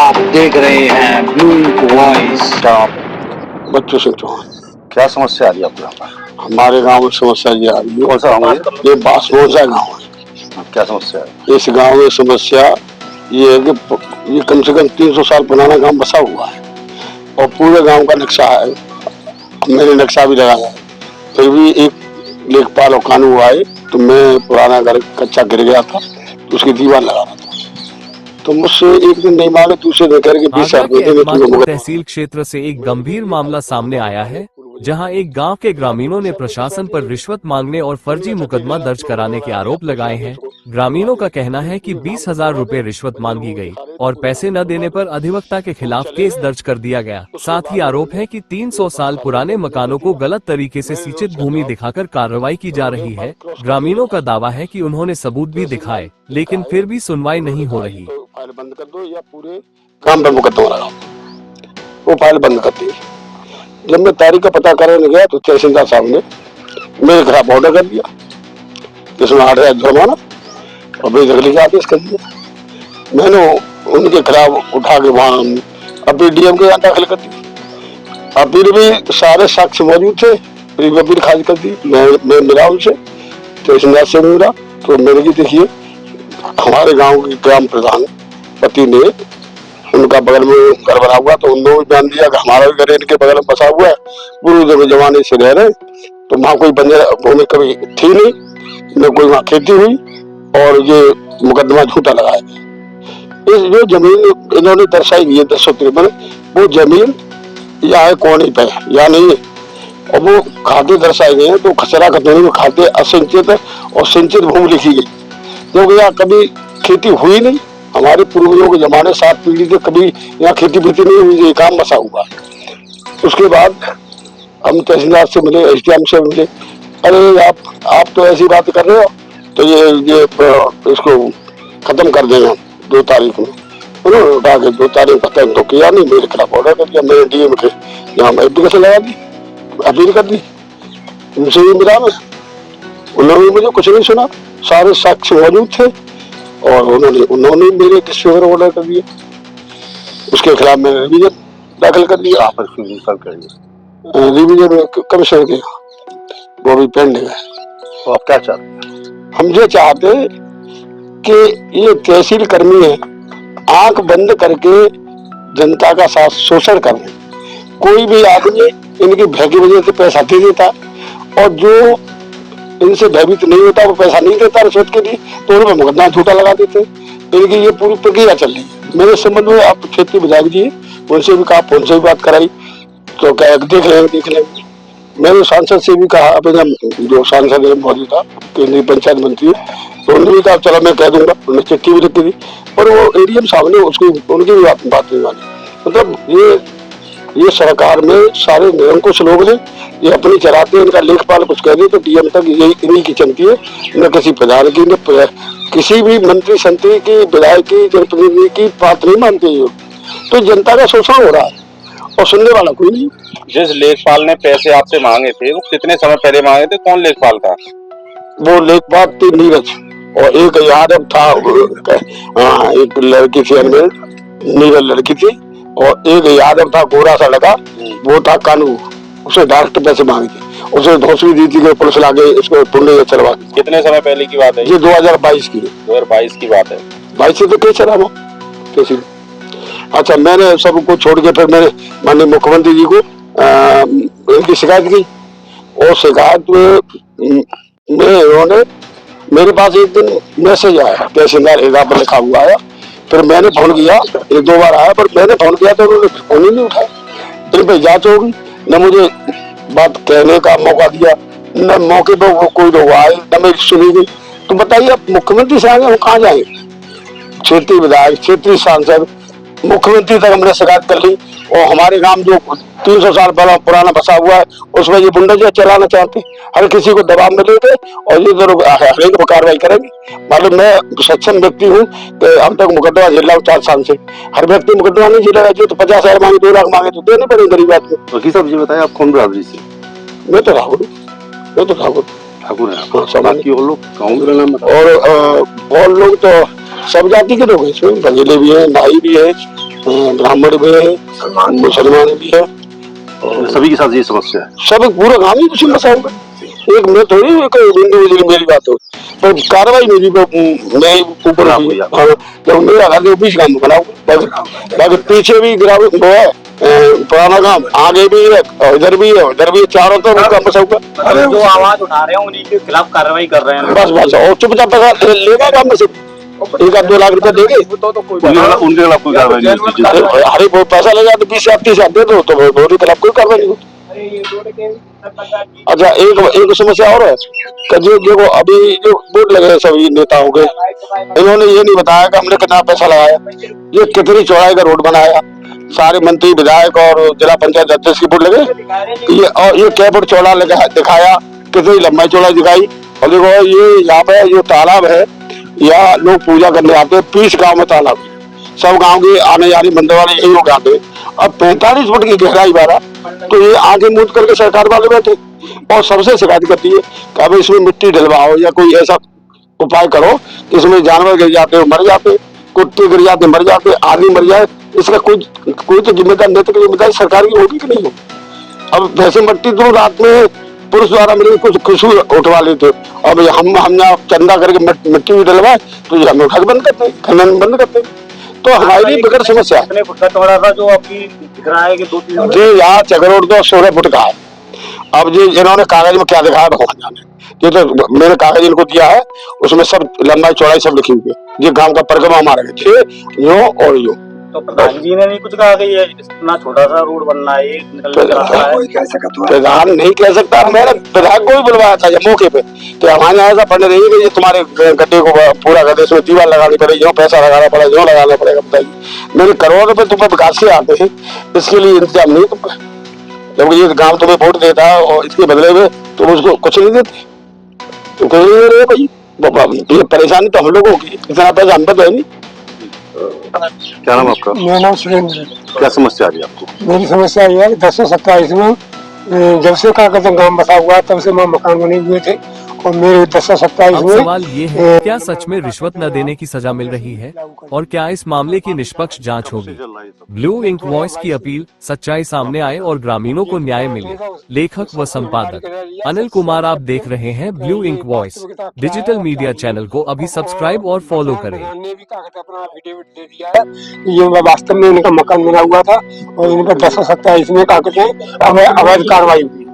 आप देख रहे हैं ब्लू वॉइस। बच्चों से चौहान। क्या समस्या आ रही है आपके यहाँ पर? हमारे गांव में समस्या ये आ रही है। कौन सा गाँव है? ये बासमोसा गाँव है। क्या समस्या है? इस गांव में समस्या ये है कि ये कम से कम 300 साल पुराना गांव बसा हुआ है और पूरे गांव का नक्शा है। मैंने नक्शा भी लगाया है, फिर भी एक लेखपाल और कानून आए तो मैं पुराना घर कच्चा गिर गया था तो उसकी दीवार लगा रहा था, तो मुझसे एक दिन नहीं मांगे, दूसरे दिन करके 20,000 आगरा के तहसील क्षेत्र से एक गंभीर मामला सामने आया है, जहां एक गांव के ग्रामीणों ने प्रशासन पर रिश्वत मांगने और फर्जी मुकदमा दर्ज कराने के आरोप लगाए हैं। ग्रामीणों का कहना है कि 20,000 रुपए रिश्वत मांगी गई और पैसे न देने पर अधिवक्ता के खिलाफ केस दर्ज कर दिया गया। साथ ही आरोप है कि 300 साल पुराने मकानों को गलत तरीके से सिंचित भूमि दिखाकर कार्रवाई की जा रही है। ग्रामीणों का दावा है कि उन्होंने सबूत भी दिखाए, लेकिन फिर भी सुनवाई नहीं हो रही। फाइल बंद कर दो या पूरे काम पर मुकदमा लगाओ, वो फाइल बंद कर दी। जब मैं तारीख का पता करने गया तो तहसीलदार साहब ने मेरे खिलाफ ऑर्डर कर दिया, जिसमें 8,000 जुर्माना और बेदखली का आदेश कर दिया। मैंने उनके खिलाफ उठा के वहाँ अपील डीएम के यहाँ दाखिल कर दी। अपील भी सारे साक्ष्य मौजूद थे, फिर अपील खारिज कर दी। मैं मिला उनसे, तहसीलदार से मिला तो मैंने की देखिए हमारे गांव के ग्राम प्रधान पति ने, उनका बगल में घर बना हुआ तो उन्होंने भी बयान दिया कि हमारा भी घर इनके बगल में बसा हुआ है, पूर्व जमाने से रह रहे, तो वहाँ कोई बंजर भूमि कभी थी नहीं, न कोई वहाँ खेती हुई और ये मुकदमा झूठा लगाया गया। इस जो जमीन इन्होंने दर्शाई गई है 1053, वो जमीन या है कोनी पे या नहीं है, और वो खाते दर्शाए गए हैं तो खसरा खतौनी में खाते असिंचित और सिंचित भूमि लिखी गई, क्योंकि यहाँ कभी खेती हुई नहीं। हमारे पूर्वजों के जमाने 7 पीढ़ी से कभी यहाँ खेती बीती नहीं हुई, ये काम बसा हुआ। उसके बाद हम तहसीलदार से मिले, एसडीएम से मिले, अरे आप तो ऐसी बात कर रहे हो तो ये इसको खत्म कर देंगे 2 तारीख में। उन्होंने उठा के 2 तारीख खत्म तो किया नहीं, मेरे खिलाफ ऑर्डर कर दिया। मैंने डीएम के यहाँ एप्लीकेशन लगा दी, अपील कर दी, उनसे भी मिला मैं, उन्होंने मुझे कुछ नहीं सुना, सारे साक्ष्य मौजूद थे और उन्होंने मेरे डिस्फेवर ऑर्डर कर दिया। उसके खिलाफ मैंने रिवीजन दाखिल कर दिया। रिवीजन कमीशन के वो भी पेंडिंग है। तो आप क्या चाहते हैं? हम ये चाहते हैं कि ये तहसील कर्मी है, आंख बंद करके जनता का साथ शोषण कर रहे हैं। कोई भी आदमी इनकी भय की वजह से पैसा दे देता है और जो इनसे भयभीत नहीं होता वो पैसा नहीं देता रिश्वत के लिए, तो उन पर मुकदमा झूठा लगा देते। इनकी ये पूरी प्रक्रिया चल रही है। मेरे संबंध में आप क्षेत्रीय विधायक जी उनसे भी कहा, फोन से भी बात कराई तो क्या देख लेंगे। मैंने सांसद से भी कहा, अपने जो सांसद मौजूद था केंद्रीय पंचायत मंत्री, तो उन्होंने भी कहा चलो मैं कह दूंगा, उन्होंने चिट्ठी भी लिख दी और वो एडीएम साहब ने उसकी उनकी भी बात नहीं मानी। मतलब ये सरकार में सारे निरंकुश लोग हैं, ये अपनी चलाते हैं। इनका लेखपाल कुछ कह दे तो डीएम तक यही इन्हीं की चलती है, न किसी प्रधान की, न किसी भी मंत्री संतरी की, विधायक की, जनप्रतिनिधि की बात नहीं मानते ये। तो जनता का शोषण हो रहा है और सुनने वाला कोई नहीं। जिस लेखपाल ने पैसे आपसे मांगे थे वो कितने समय पहले मांगे थे? कौन लेखपाल था? वो लेखपाल थी नीरज और एक यादव था, एक लड़की थी नीरज लड़की थी, और एक यादव था गोरा सा लगा, वो था कानू। उसने डायरेक्ट पैसे मांगे थे, उसे धौंसली दी थी कि पुलिस लागे इसको पुण्य चलवा दी। कितने समय पहले की बात है ये? 2022 की। 2022 की बात है। 22 से तो कैसे चला वो कैसे। अच्छा, मैंने सबको छोड़ के फिर मैंने माननीय मुख्यमंत्री जी को इनकी शिकायत की और शिकायत में उन्होंने मेरे पास एक दिन मैसेज आया, तहसीलदार एगा पर लिखा हुआ आया। फिर मैंने फोन किया, 1-2 बार आया, पर मैंने फोन किया तो उन्होंने फोन ही नहीं उठाया। फिर पे जांच होगी, न मुझे बात कहने का मौका दिया, न मौके पर वो कोई लोग आए, न मेरी सुनी गई। तो बताइए आप मुख्यमंत्री से आगे हम कहाँ जाएंगे? क्षेत्रीय विधायक, क्षेत्रीय सांसद, मुख्यमंत्री तक हमने शिकायत कर ली और हमारे गांव जो 300 साल पुराना बसा हुआ है उसमें ये गुंडागर्दी चलाना चाहते, हर किसी को दबाव में लेते और ये लोग हर एक कार्रवाई करेंगे। मतलब मैं सक्षम व्यक्ति हूँ तो अब तक मुकदमा झेल रहा हूँ 4 साल से। हर व्यक्ति मुकदमा नहीं झेलेगा, जो तो 50,000 मांगे, 2 लाख मांगे तो देने पड़ेंगे गरीब आदमी। वकील साहब जी बताए आप कौन बराबरी से? मैं तो ठाकुर ठाकुर है। हाँ, बाकी और लोग और लोग तो सब जाति के लोग हैं इसमें, बघेले भी है, नाई भी है, ब्राह्मण भी है, मुसलमान भी है, सभी के साथ ये समस्या है। सब पूरा गाँव ही उसी में फंसा हुआ है। एक मैं थोड़ी एक इंडिविजुअल मेरी बात हो, पर कार्रवाई मेरी मैं ऊपर हुई है। हाँ, जब मेरा घर जो 20 गाँव बनाओ, बाकी पीछे भी गिरावट वो है, पुराना गाँव आगे भी है, इधर भी है, उधर भी है, चारों तरफ उनका फंसा हुआ। जो आवाज उठा रहे हैं उन्हीं के खिलाफ कार्रवाई कर रहे हैं। बस बस, और चुपचाप पैसा लेगा काम में से 1-2 लाख रुपए देंगे, उनके खिलाफ कोई कार्रवाई नहीं होती। अरे वो पैसा ले जाते 20 से 30 हजार दे दो तो उनके खिलाफ कोई कार्रवाई नहीं होती। अच्छा, एक समस्या और है कि जो देखो अभी जो वोट लगे सभी नेताओं के, इन्होंने ये नहीं बताया कि हमने कितना पैसा लगाया, ये कितनी चौड़ाई का रोड बनाया, सारे मंत्री विधायक और जिला पंचायत अध्यक्ष की वोट लगे, ये क्या फुट चौड़ा लगा दिखाया, कितनी लंबाई चौड़ाई दिखाई। और देखो ये यहाँ पे जो तालाब है, यहाँ लोग पूजा करने आते हैं, 20 गाँव में तालाब है, सब गांव के आने जाने मंदिर वाले यही लोग आते हैं। अब 45 फुट की गहराई वाला, तो ये आगे मूद करके सरकार वाले बैठे और सबसे शिकायत करती है कि अब इसमें मिट्टी डलवाओ या कोई ऐसा उपाय करो, इसमें जानवर गिर जाते हैं मर जाते, कुत्ते गिर जाते मर जाते, आदमी मर जाए, इसका कोई तो जिम्मेदार नैतिक जिम्मेदारी सरकार की होगी कि नहीं होगी। अब वैसे मिट्टी तो रात में पुरुष द्वारा मिले कुछ खुशबू उठवा लेते, अब हम यहाँ चंदा करके मिट्टी भी डलवाए तो ये हम उठा बंद करते हैं, खनन बंद करते हैं। तो हमारी बगैर समस्या कितने फुट का चौड़ा था जो आपकी दिख रहा है कि 2-3 जी, यहाँ चक्रोड तो 16 फुट का है। अब जी इन्होंने कागज में क्या दिखाया भगवान जाने, ये तो मैंने कागज इनको दिया है, उसमें सब लंबाई चौड़ाई सब लिखी हुई है, ये गांव का परिक्रमा हमारा है, यो और यो। तो प्रधान जी ने नहीं कुछ कहा कि ये इतना छोटा सा रोड बनना है, निकलने का रास्ता है। प्रधान नहीं कह सकता, मैंने विधायक को भी बुलवाया था मौके पे, तो हमारे यहाँ ऐसा पढ़ने रही है कि तुम्हारे गड्ढे को पूरा कर दे, इसमें दीवार लगानी पड़ेगी, यो पैसा लगाना पड़ेगा, यो लगाना पड़ेगा, बताइए मेरे करोड़ रुपए तुम्हें विकास के आते हैं, इसके लिए इंतजाम नहीं तुम्हें, जबकि ये गाँव तुम्हें वोट देता है और इसके बदले में तुम उसको कुछ नहीं देते, तुम कुछ नहीं दे रहे भाई, ये परेशानी तो हम लोगों की, इतना पैसा हम पे तो है नहीं। क्या नाम आपका? मेरा नाम सुरेंद्र। क्या समस्या आ रही है आपको? मेरी समस्या यह है कि 1027 में जब से कागज गांव बसा हुआ तब से वहाँ मकान बने हुए थे और मेरे 1027 अब में सवाल ये है, क्या सच में रिश्वत न देने की सजा मिल रही है और क्या इस मामले की निष्पक्ष जांच होगी? ब्लू इंक वॉइस की अपील, सच्चाई सामने आए और ग्रामीणों को न्याय मिले। लेखक व संपादक अनिल कुमार। आप देख रहे हैं blue ink voice digital media channel को अभी सब्सक्राइब और फॉलो करें। ने भी कागज अपना एफिडेविट दे दिया है, ये वास्तव में इनका मकान बना हुआ था और इन पर 1027 में कागज अवैध कार्रवाई हुई।